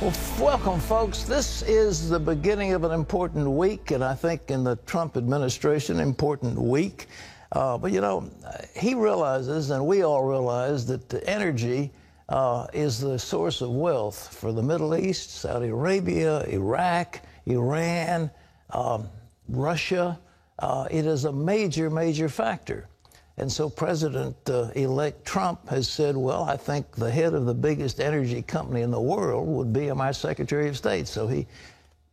Well, welcome, folks. This is the beginning of an important week, and I think in the Trump administration, important week. But, you know, he realizes, and we all realize, that the energy is the source of wealth for the Middle East, Saudi Arabia, Iraq, Iran, Russia. It is a major, major factor. And so President-elect Trump has said, well, I think the head of the biggest energy company in the world would be my Secretary of State. So he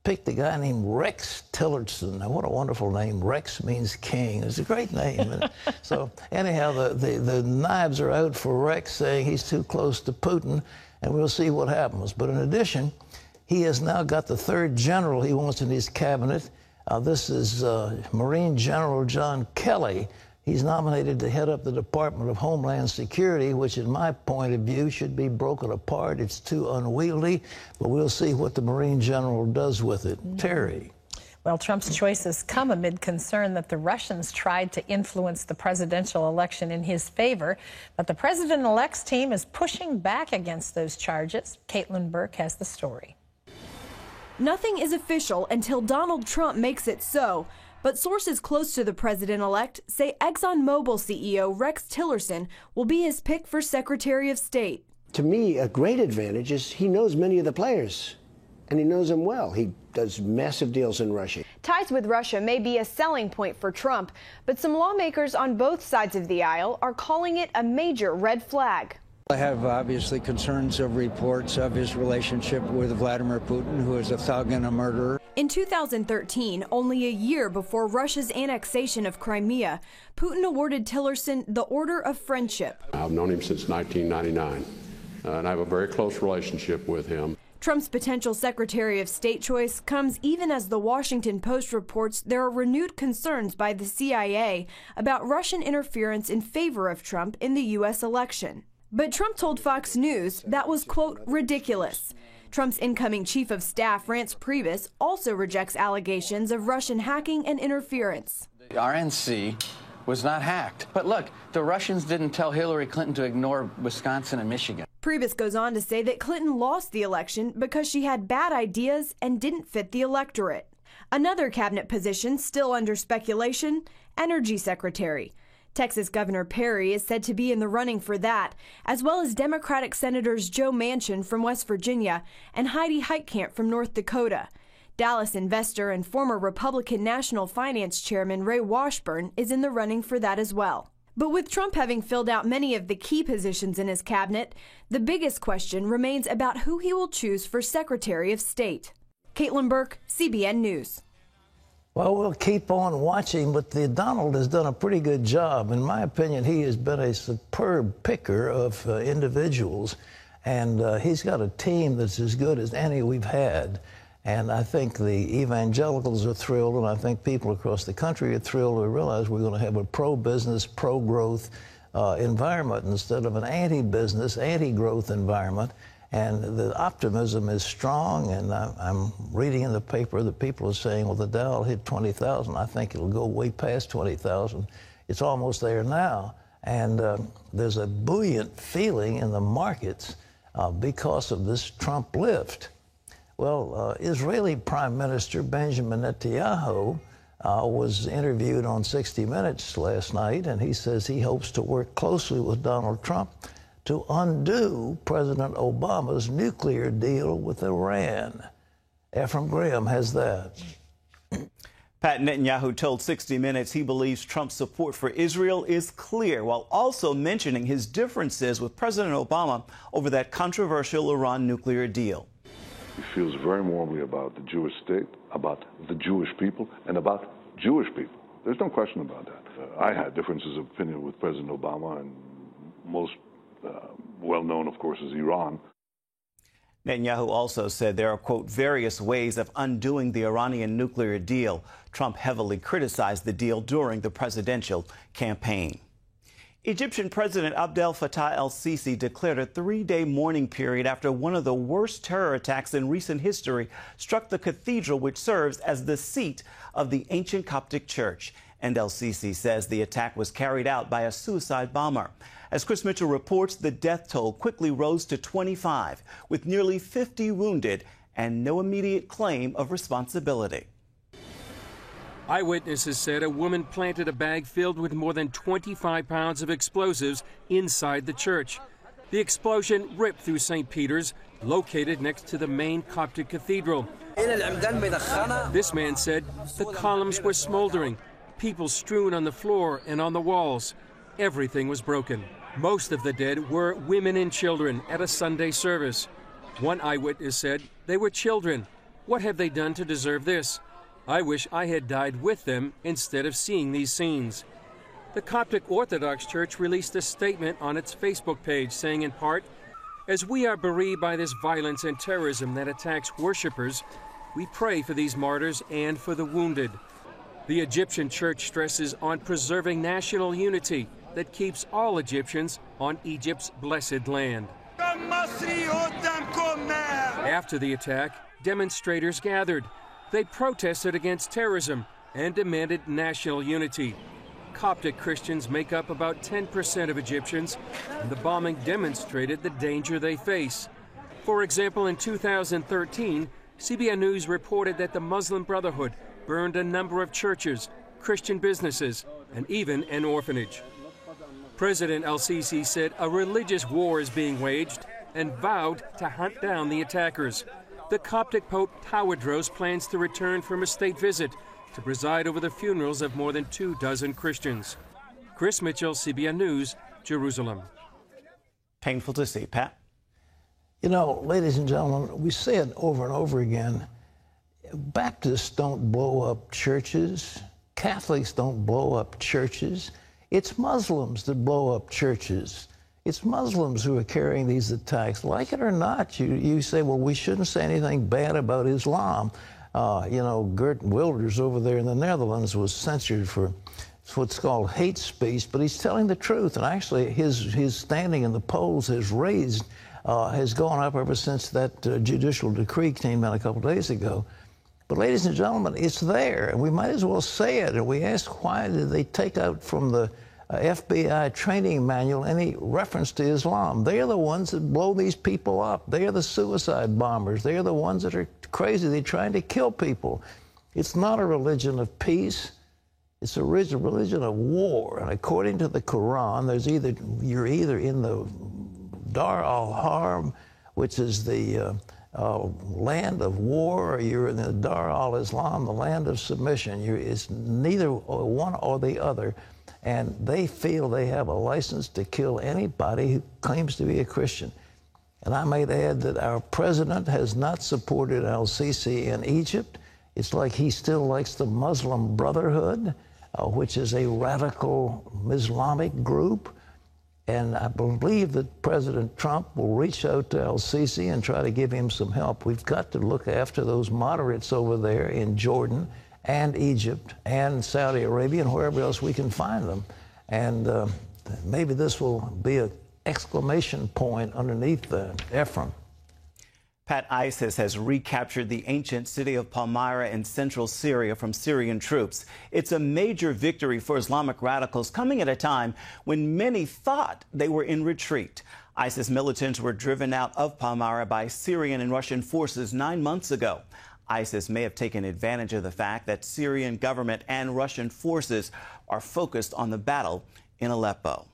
picked a guy named Rex Tillerson. Now, what a wonderful name. Rex means king. It's a great name. And so anyhow, the knives are out for Rex, saying he's too close to Putin, and we'll see what happens. But in addition, he has now got the third general he wants in his cabinet. This is Marine General John Kelly. He's nominated to head up the Department of Homeland Security, which, in my point of view, should be broken apart. It's too unwieldy, but we'll see what the Marine General does with it. Terry. Well, Trump's choices come amid concern that the Russians tried to influence the presidential election in his favor, but the president-elect's team is pushing back against those charges. Caitlin Burke has the story. Nothing is official until Donald Trump makes it so. But sources close to the president-elect say Exxon Mobil CEO Rex Tillerson will be his pick for Secretary of State. To me, a great advantage is he knows many of the players, and he knows them well. He does massive deals in Russia. Ties with Russia may be a selling point for Trump, but some lawmakers on both sides of the aisle are calling it a major red flag. I have obviously concerns of reports of his relationship with Vladimir Putin, who is a thug and a murderer. In 2013, only a year before Russia's annexation of Crimea, Putin awarded Tillerson the Order of Friendship. I've known him since 1999, and I have a very close relationship with him. Trump's potential Secretary of State choice comes even as the Washington Post reports there are renewed concerns by the CIA about Russian interference in favor of Trump in the U.S. election. But Trump told Fox News that was, quote, ridiculous. Trump's incoming chief of staff, Reince Priebus, also rejects allegations of Russian hacking and interference. The RNC was not hacked. But look, the Russians didn't tell Hillary Clinton to ignore Wisconsin and Michigan. Priebus goes on to say that Clinton lost the election because she had bad ideas and didn't fit the electorate. Another cabinet position still under speculation, Energy Secretary. Texas Governor Perry is said to be in the running for that, as well as Democratic Senators Joe Manchin from West Virginia and Heidi Heitkamp from North Dakota. Dallas investor and former Republican National Finance Chairman Ray Washburn is in the running for that as well. But with Trump having filled out many of the key positions in his cabinet, the biggest question remains about who he will choose for Secretary of State. Caitlin Burke, CBN News. Well, we'll keep on watching, but Donald has done a pretty good job. In my opinion, he has been a superb picker of individuals, and he's got a team that's as good as any we've had. And I think the evangelicals are thrilled, and I think people across the country are thrilled to realize we're going to have a pro-business, pro-growth environment instead of an anti-business, anti-growth environment. And the optimism is strong, and I'm reading in the paper that people are saying, well, the Dow will hit 20,000. I think it'll go way past 20,000. It's almost there now. And there's a buoyant feeling in the markets because of this Trump lift. Well, Israeli Prime Minister Benjamin Netanyahu was interviewed on 60 Minutes last night, and he says he hopes to work closely with Donald Trump to undo President Obama's nuclear deal with Iran. Ephraim Graham has that. Pat Netanyahu told 60 Minutes he believes Trump's support for Israel is clear, while also mentioning his differences with President Obama over that controversial Iran nuclear deal. He feels very warmly about the Jewish state, about the Jewish people, and about Jewish people. There's no question about that. I had differences of opinion with President Obama, and most well-known, of course, is Iran. Netanyahu also said there are, quote, various ways of undoing the Iranian nuclear deal. Trump heavily criticized the deal during the presidential campaign. Egyptian President Abdel Fattah el-Sisi declared a 3-day mourning period after one of the worst terror attacks in recent history struck the cathedral, which serves as the seat of the ancient Coptic church. And El-Sisi says the attack was carried out by a suicide bomber. As Chris Mitchell reports, the death toll quickly rose to 25, with nearly 50 wounded and no immediate claim of responsibility. Eyewitnesses said a woman planted a bag filled with more than 25 pounds of explosives inside the church. The explosion ripped through St. Peter's, located next to the main Coptic cathedral. This man said the columns were smoldering, people strewn on the floor and on the walls. Everything was broken. Most of the dead were women and children at a Sunday service. One eyewitness said they were children. What have they done to deserve this? I wish I had died with them instead of seeing these scenes. The Coptic Orthodox Church released a statement on its Facebook page saying in part, "As we are bereaved by this violence and terrorism that attacks worshippers, we pray for these martyrs and for the wounded." The Egyptian church stresses on preserving national unity that keeps all Egyptians on Egypt's blessed land. After the attack, demonstrators gathered. They protested against terrorism and demanded national unity. Coptic Christians make up about 10% of Egyptians, and the bombing demonstrated the danger they face. For example, in 2013, CBN News reported that the Muslim Brotherhood burned a number of churches, Christian businesses, and even an orphanage. President El-Sisi said a religious war is being waged and vowed to hunt down the attackers. The Coptic Pope Tawadros plans to return from a state visit to preside over the funerals of more than 24 Christians. Chris Mitchell, CBN News, Jerusalem. Painful to see. Pat? You know, ladies and gentlemen, we say it over and over again. Baptists don't blow up churches. Catholics don't blow up churches. It's Muslims that blow up churches. It's Muslims who are carrying these attacks. Like it or not, you say, well, we shouldn't say anything bad about Islam. You know, Geert Wilders over there in the Netherlands was censored for what's called hate speech, but he's telling the truth. And actually, his standing in the polls has gone up ever since that judicial decree came out a couple days ago. But ladies and gentlemen, it's there, and we might as well say it. And we ask, why did they take out from the FBI training manual any reference to Islam? They are the ones that blow these people up. They are the suicide bombers. They are the ones that are crazy. They're trying to kill people. It's not a religion of peace. It's a religion of war. And according to the Quran, you're either in the Dar al-Harb, which is the land of war, or you're in the Dar al-Islam, the land of submission. It's neither one or the other. And they feel they have a license to kill anybody who claims to be a Christian. And I might add that our president has not supported El-Sisi in Egypt. It's like he still likes the Muslim Brotherhood, which is a radical Islamic group. And I believe that President Trump will reach out to El-Sisi and try to give him some help. We've got to look after those moderates over there in Jordan and Egypt and Saudi Arabia and wherever else we can find them. And maybe this will be an exclamation point underneath Ephraim. Pat, ISIS has recaptured the ancient city of Palmyra in central Syria from Syrian troops. It's a major victory for Islamic radicals, coming at a time when many thought they were in retreat. ISIS militants were driven out of Palmyra by Syrian and Russian forces 9 months ago. ISIS may have taken advantage of the fact that Syrian government and Russian forces are focused on the battle in Aleppo.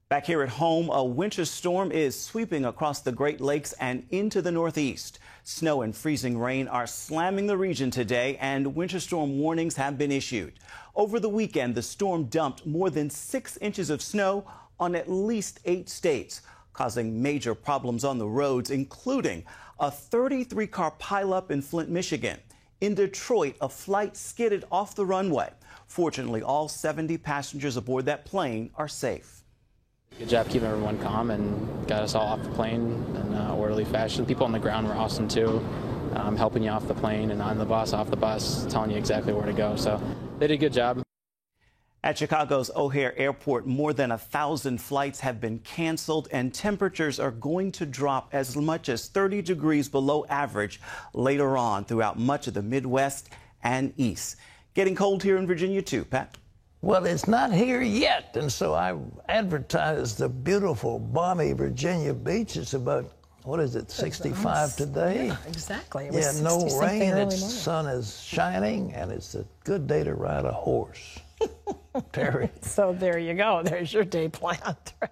Back here at home, a winter storm is sweeping across the Great Lakes and into the Northeast. Snow and freezing rain are slamming the region today, and winter storm warnings have been issued. Over the weekend, the storm dumped more than 6 inches of snow on at least 8 states, causing major problems on the roads, including a 33-car pileup in Flint, Michigan. In Detroit, a flight skidded off the runway. Fortunately, all 70 passengers aboard that plane are safe. Good job keeping everyone calm and got us all off the plane in an orderly fashion. People on the ground were awesome too, helping you off the plane and on the bus, off the bus, telling you exactly where to go. So they did a good job. At Chicago's O'Hare Airport, more than 1,000 flights have been canceled, and temperatures are going to drop as much as 30 degrees below average later on throughout much of the Midwest and East. Getting cold here in Virginia, too, Pat. Well, it's not here yet, and so I advertised the beautiful, balmy Virginia beach. It's about, what is it, 65 today? Yeah, exactly. It Yeah, was no 60-something rain, early the morning. sun is shining, and it's a good day to ride a horse. Terry. So there you go. There's your day planned. Right?